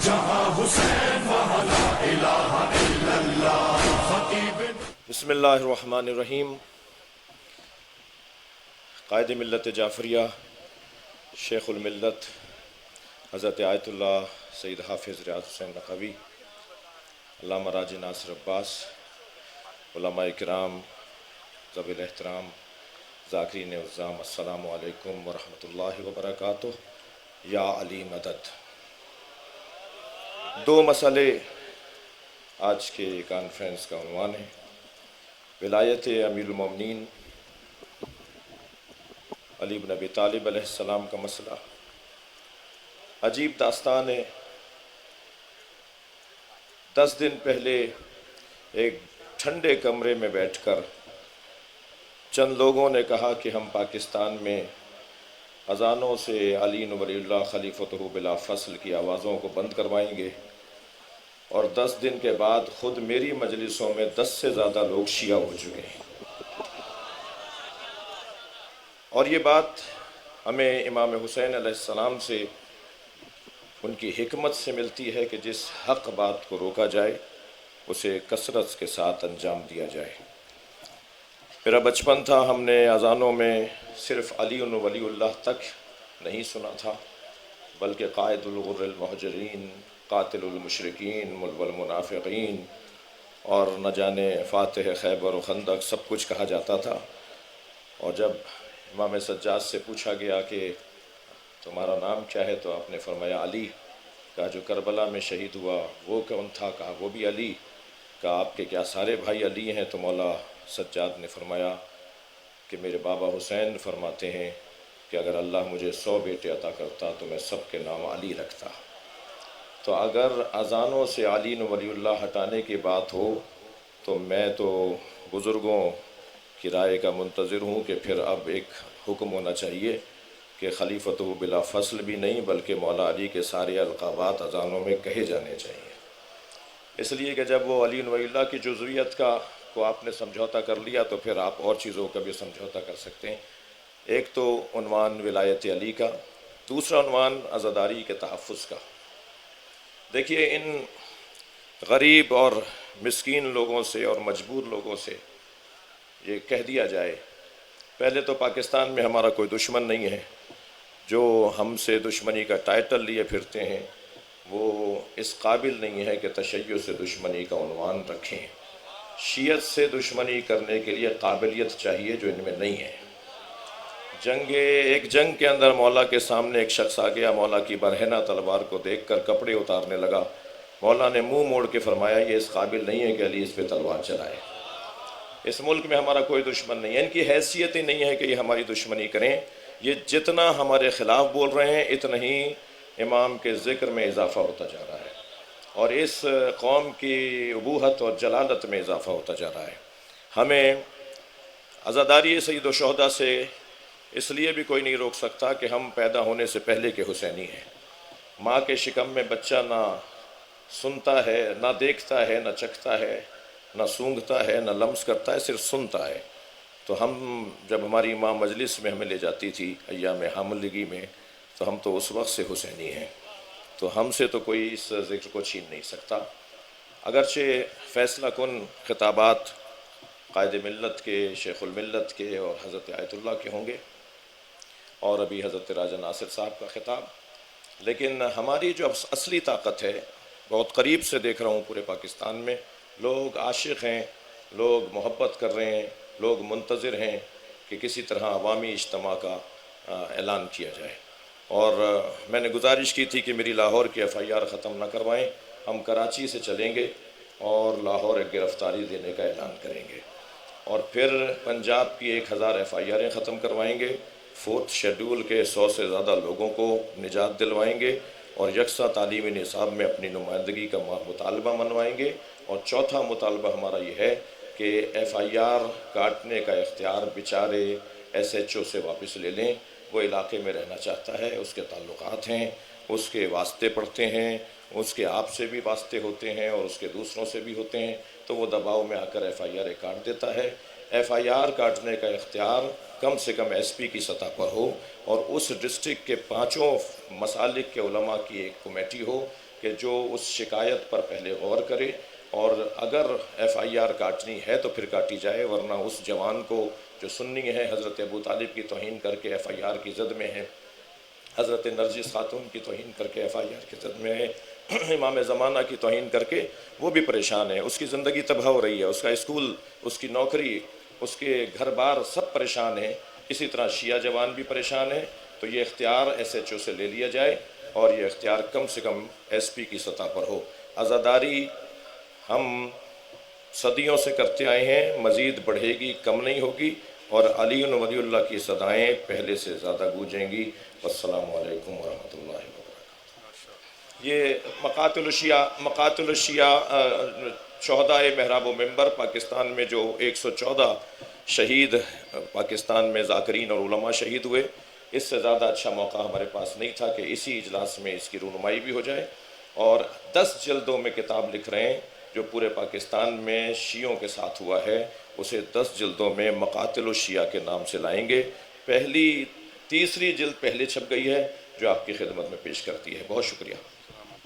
جہاں حسین وہاں لا الہ الا اللہ. خطیب بسم اللہ الرحمن الرحیم. قائد ملت جعفریہ شیخ الملت حضرت آیت اللہ سید حافظ ریاض حسین نقوی، علامہ راجی ناصر عباس، علماء کرام، ذوی الاحترام، ذاکرین عظام، السلام علیکم ورحمۃ اللہ وبرکاتہ. یا علی مدد. دو مسئلے آج کے کانفرنس کا عنوان ہے. ولایت امیر المومنین علی بن ابی طالب علیہ السلام کا مسئلہ. عجیب داستان ہے. 10 دن پہلے ایک ٹھنڈے کمرے میں بیٹھ کر چند لوگوں نے کہا کہ ہم پاکستان میں اذانوں سے علی ولی اللہ خلیفتہ بلا فصل کی آوازوں کو بند کروائیں گے، اور 10 دن کے بعد خود میری مجلسوں میں 10 سے زیادہ لوگ شیعہ ہو چکے ہیں. اور یہ بات ہمیں امام حسین علیہ السلام سے، ان کی حکمت سے ملتی ہے کہ جس حق بات کو روکا جائے اسے کثرت کے ساتھ انجام دیا جائے. میرا بچپن تھا، ہم نے اذانوں میں صرف علی ولی اللہ تک نہیں سنا تھا، بلکہ قائد الغر المحجرین، قاتل المشرکین والمنافقین، اور نہ جانے فاتح خیبر و خندق، سب کچھ کہا جاتا تھا. اور جب امام سجاد سے پوچھا گیا کہ تمہارا نام کیا ہے تو آپ نے فرمایا علی. کہا جو کربلا میں شہید ہوا وہ کون تھا؟ کہا وہ بھی علی. کہا آپ کے کیا سارے بھائی علی ہیں؟ تو مولا سجاد نے فرمایا کہ میرے بابا حسین فرماتے ہیں کہ اگر اللہ مجھے 100 بیٹے عطا کرتا تو میں سب کے نام علی رکھتا. تو اگر اذانوں سے علی ولی اللہ ہٹانے کی بات ہو تو میں تو بزرگوں کی رائے کا منتظر ہوں کہ پھر اب ایک حکم ہونا چاہیے کہ خلیفتہ بلا فصل بھی نہیں بلکہ مولا علی کے سارے القابات اذانوں میں کہے جانے چاہیے. اس لیے کہ جب وہ علی ولی اللہ کی جزویت کو آپ نے سمجھوتا کر لیا تو پھر آپ اور چیزوں کا بھی سمجھوتا کر سکتے ہیں. ایک تو عنوان ولایت علی کا، دوسرا عنوان عزاداری کے تحفظ کا. دیکھیے، ان غریب اور مسکین لوگوں سے اور مجبور لوگوں سے یہ کہہ دیا جائے، پہلے تو پاکستان میں ہمارا کوئی دشمن نہیں ہے. جو ہم سے دشمنی کا ٹائٹل لیے پھرتے ہیں وہ اس قابل نہیں ہے کہ تشیع سے دشمنی کا عنوان رکھیں. شیعت سے دشمنی کرنے کے لیے قابلیت چاہیے جو ان میں نہیں ہے. ایک جنگ کے اندر مولا کے سامنے ایک شخص آ گیا، مولا کی برہنہ تلوار کو دیکھ کر کپڑے اتارنے لگا. مولا نے منہ موڑ کے فرمایا یہ اس قابل نہیں ہے کہ علی اس پہ تلوار چلائے. اس ملک میں ہمارا کوئی دشمن نہیں ہے، ان کی حیثیت ہی نہیں ہے کہ یہ ہماری دشمنی کریں. یہ جتنا ہمارے خلاف بول رہے ہیں اتنا ہی امام کے ذکر میں اضافہ ہوتا جا رہا ہے اور اس قوم کی ابوہت اور جلالت میں اضافہ ہوتا جا رہا ہے. ہمیں عزاداری سید الشہداء سے اس لیے بھی کوئی نہیں روک سکتا کہ ہم پیدا ہونے سے پہلے کے حسینی ہیں. ماں کے شکم میں بچہ نہ سنتا ہے، نہ دیکھتا ہے، نہ چکھتا ہے، نہ سونگھتا ہے، نہ لمس کرتا ہے، صرف سنتا ہے. تو ہم جب ہماری ماں مجلس میں ہمیں لے جاتی تھی ایام حاملگی میں تو ہم تو اس وقت سے حسینی ہیں. تو ہم سے تو کوئی اس ذکر کو چھین نہیں سکتا. اگرچہ فیصلہ کن خطابات قائد ملت کے، شیخ الملت کے اور حضرت آیت اللہ کے ہوں گے اور ابھی حضرت راجہ ناصر صاحب کا خطاب، لیکن ہماری جو اصلی طاقت ہے بہت قریب سے دیکھ رہا ہوں پورے پاکستان میں، لوگ عاشق ہیں، لوگ محبت کر رہے ہیں، لوگ منتظر ہیں کہ کسی طرح عوامی اجتماع کا اعلان کیا جائے. اور میں نے گزارش کی تھی کہ میری لاہور کی FIR ختم نہ کروائیں، ہم کراچی سے چلیں گے اور لاہور ایک گرفتاری دینے کا اعلان کریں گے اور پھر پنجاب کی 1000 FIRیں ختم کروائیں گے. 4تھ شیڈول کے 100 سے زیادہ لوگوں کو نجات دلوائیں گے اور یکساں تعلیمی نصاب میں اپنی نمائندگی کا مطالبہ منوائیں گے. اور چوتھا مطالبہ ہمارا یہ ہے کہ FIR کاٹنے کا اختیار بیچارے SHO سے واپس لے لیں. وہ علاقے میں رہنا چاہتا ہے، اس کے تعلقات ہیں، اس کے واسطے پڑھتے ہیں، اس کے آپ سے بھی واسطے ہوتے ہیں اور اس کے دوسروں سے بھی ہوتے ہیں، تو وہ دباؤ میں آ کر FIR کاٹ دیتا ہے. FIR کاٹنے کا اختیار کم سے کم SP کی سطح پر ہو اور اس ڈسٹرکٹ کے 5 مسالک کے علماء کی ایک کمیٹی ہو کہ جو اس شکایت پر پہلے غور کرے، اور اگر FIR کاٹنی ہے تو پھر کاٹی جائے، ورنہ اس جوان کو جو سنی ہے، حضرت ابو طالب کی توہین کر کے FIR کی زد میں ہے، حضرت نرجس خاتون کی توہین کر کے FIR کی زد میں ہے، امام زمانہ کی توہین کر کے وہ بھی پریشان ہے، اس کی زندگی تباہ ہو رہی ہے، اس کا اسکول، اس کی نوکری، اس کے گھر بار سب پریشان ہیں، اسی طرح شیعہ جوان بھی پریشان ہیں۔ تو یہ اختیار SHO سے لے لیا جائے، اور یہ اختیار کم سے کم SP کی سطح پر ہو۔ عزاداری ہم صدیوں سے کرتے آئے ہیں، مزید بڑھے گی، کم نہیں ہوگی، اور علی ولی اللہ کی صدائیں پہلے سے زیادہ گونجیں گی۔ والسلام علیکم ورحمۃ اللہ وبرکاتہ۔ یہ مقاتل الشیعہ شہدائے محراب و منبر پاکستان میں جو 114 شہید پاکستان میں ذاکرین اور علماء شہید ہوئے، اس سے زیادہ اچھا موقع ہمارے پاس نہیں تھا کہ اسی اجلاس میں اس کی رونمائی بھی ہو جائے، اور 10 جلدوں میں کتاب لکھ رہے ہیں جو پورے پاکستان میں شیعوں کے ساتھ ہوا ہے، اسے 10 جلدوں میں مقاتل الشیعہ کے نام سے لائیں گے۔ تیسری جلد پہلے چھپ گئی ہے جو آپ کی خدمت میں پیش کرتی ہے۔ بہت شکریہ۔